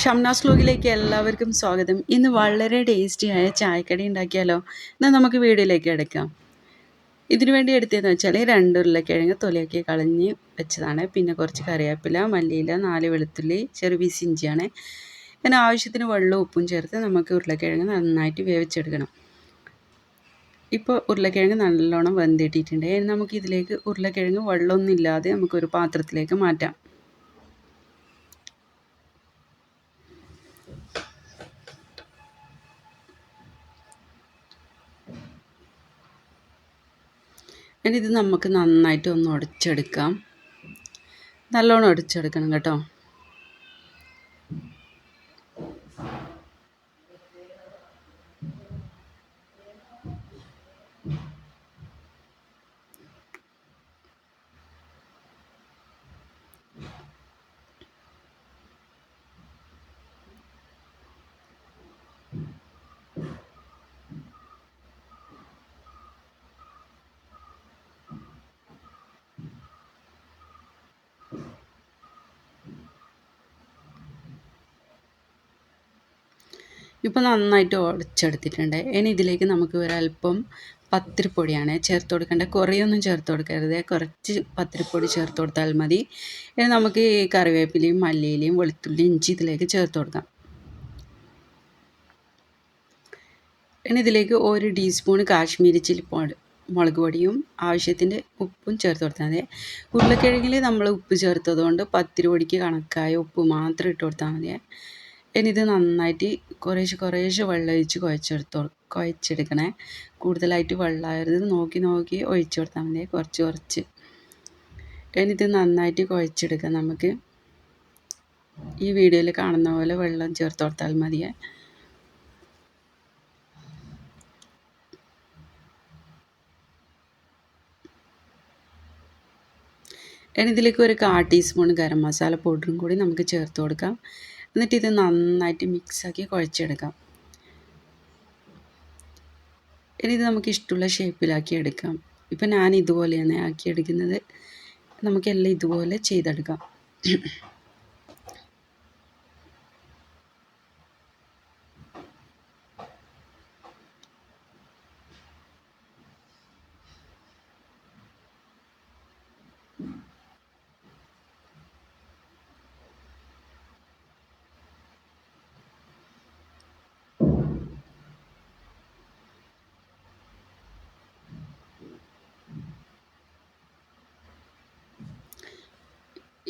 ഷംനാസ് വ്ലോഗിലേക്ക് എല്ലാവർക്കും സ്വാഗതം. ഇന്ന് വളരെ ടേസ്റ്റിയായ ചായക്കടി ഉണ്ടാക്കിയാലോ. എന്നാൽ നമുക്ക് വീഡിയോയിലേക്ക് എടുക്കാം. ഇതിനു വേണ്ടി എടുത്തതെന്ന് വെച്ചാൽ 2 ഉരുളക്കിഴങ്ങ് തൊലിയാക്കി കളഞ്ഞ് വെച്ചതാണ്. പിന്നെ കുറച്ച് കറിവേപ്പില, മല്ലിയില, 4 വെളുത്തുള്ളി, ചെറു പീസ് ഇഞ്ചിയാണ്. പിന്നെ ആവശ്യത്തിന് വെള്ളവും ഉപ്പും ചേർത്ത് നമുക്ക് ഉരുളക്കിഴങ്ങ് നന്നായിട്ട് വേവിച്ചെടുക്കണം. ഇപ്പോൾ ഉരുളക്കിഴങ്ങ് നല്ലോണം വെന്തിട്ടിട്ടുണ്ട്. ഇനി നമുക്ക് ഇതിലേക്ക് ഉരുളക്കിഴങ്ങ് വെള്ളമൊന്നും ഇല്ലാതെ നമുക്കൊരു പാത്രത്തിലേക്ക് മാറ്റാം. ഇനി ഇത് നമുക്ക് നന്നായിട്ട് ഒന്ന് ഉടച്ചെടുക്കാം. നല്ലോണം ഉടച്ചെടുക്കണം കേട്ടോ. ഇപ്പോൾ നന്നായിട്ട് ഉടച്ചെടുത്തിട്ടുണ്ട്. ഇനി ഇതിലേക്ക് നമുക്ക് ഒരല്പം പത്തിരിപ്പൊടിയാണ് ചേർത്ത് കൊടുക്കേണ്ടത്. കുറേയൊന്നും ചേർത്ത് കൊടുക്കരുത്, കുറച്ച് പത്തിരിപ്പൊടി ചേർത്ത് കൊടുത്താൽ മതി. ഇനി നമുക്ക് ഈ കറിവേപ്പിലയും മല്ലിയിലയും വെളുത്തുള്ളി ഇഞ്ചി ഇതിലേക്ക് ചേർത്ത് കൊടുക്കാം. ഇനി ഇതിലേക്ക് 1 ടീസ്പൂൺ കാശ്മീരി ചില്ലി മുളക് പൊടിയും ആവശ്യത്തിൻ്റെ ഉപ്പും ചേർത്ത് കൊടുത്താൽ മതി. ഉരുളക്കിഴങ്ങിൽ നമ്മൾ ഉപ്പ് ചേർത്തതുകൊണ്ട് പത്തിരി പൊടിക്ക് കണക്കായ ഉപ്പ് മാത്രം ഇട്ട് കൊടുത്താൽ മതി. ഇനി ഇത് നന്നായിട്ട് കുറേശ്ശെ വെള്ളം ഒഴിച്ച് കുഴച്ചെടുക്കണേ. കൂടുതലായിട്ട് വെള്ളമായത് നോക്കി ഒഴിച്ച് കൊടുത്താൽ മതി, കുറച്ച്. ഇനി ഇത് നന്നായിട്ട് കുഴച്ചെടുക്കാം. നമുക്ക് ഈ വീഡിയോയിൽ കാണുന്ന പോലെ വെള്ളം ചേർത്ത് കൊടുത്താൽ മതിയേ. ഇനി ഇതിലേക്ക് 1/4 ടീസ്പൂൺ ഗരം മസാല പൗഡറും കൂടി നമുക്ക് ചേർത്ത് കൊടുക്കാം. എന്നിട്ട് ഇത് നന്നായിട്ട് മിക്സാക്കി കുഴച്ചെടുക്കാം. ഇനി ഇത് നമുക്ക് ഇഷ്ടമുള്ള ഷേപ്പിലാക്കി എടുക്കാം. ഇപ്പം ഞാൻ ഇതുപോലെയാണ് ആക്കിയെടുക്കുന്നത്. നമുക്കെല്ലാം ഇതുപോലെ ചെയ്തെടുക്കാം.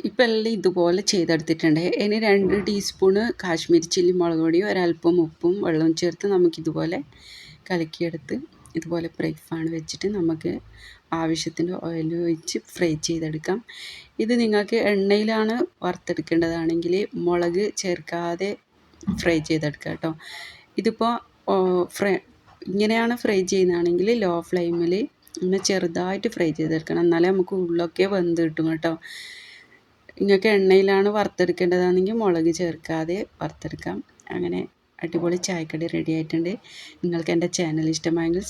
ഇപ്പം എല്ലാം ഇതുപോലെ ചെയ്തെടുത്തിട്ടുണ്ട്. ഇനി 2 ടീസ്പൂണ് കാശ്മീരി ചില്ലി മുളക് പൊടിയും ഒരല്പം ഉപ്പും വെള്ളവും ചേർത്ത് നമുക്കിതുപോലെ കലക്കിയെടുത്ത് ഇതുപോലെ ഫ്രൈ പാൻ വെച്ചിട്ട് നമുക്ക് ആവശ്യത്തിന് ഓയിൽ ഒഴിച്ച് ഫ്രൈ ചെയ്തെടുക്കാം. ഇത് നിങ്ങൾക്ക് എണ്ണയിലാണ് വറുത്തെടുക്കേണ്ടതാണെങ്കിൽ മുളക് ചേർക്കാതെ ഫ്രൈ ചെയ്തെടുക്കുക കേട്ടോ. ഇതിപ്പോൾ ഇങ്ങനെയാണ് ഫ്രൈ ചെയ്യുന്നതാണെങ്കിൽ ലോ ഫ്ലെയിമിൽ ഇങ്ങനെ ചെറുതായിട്ട് ഫ്രൈ ചെയ്തെടുക്കണം. എന്നാലേ നമുക്ക് ഉള്ളൊക്കെ വെന്ത് കിട്ടും കേട്ടോ. നിങ്ങൾക്ക് എണ്ണയിലാണ് വറുത്തെടുക്കേണ്ടതാണെങ്കിൽ മുളക് ചേർക്കാതെ വറുത്തെടുക്കാം. അങ്ങനെ അടിപൊളി ചായക്കടി റെഡി ആയിട്ടുണ്ട്. നിങ്ങൾക്ക് എൻ്റെ ചാനൽ ഇഷ്ടമായെങ്കിൽ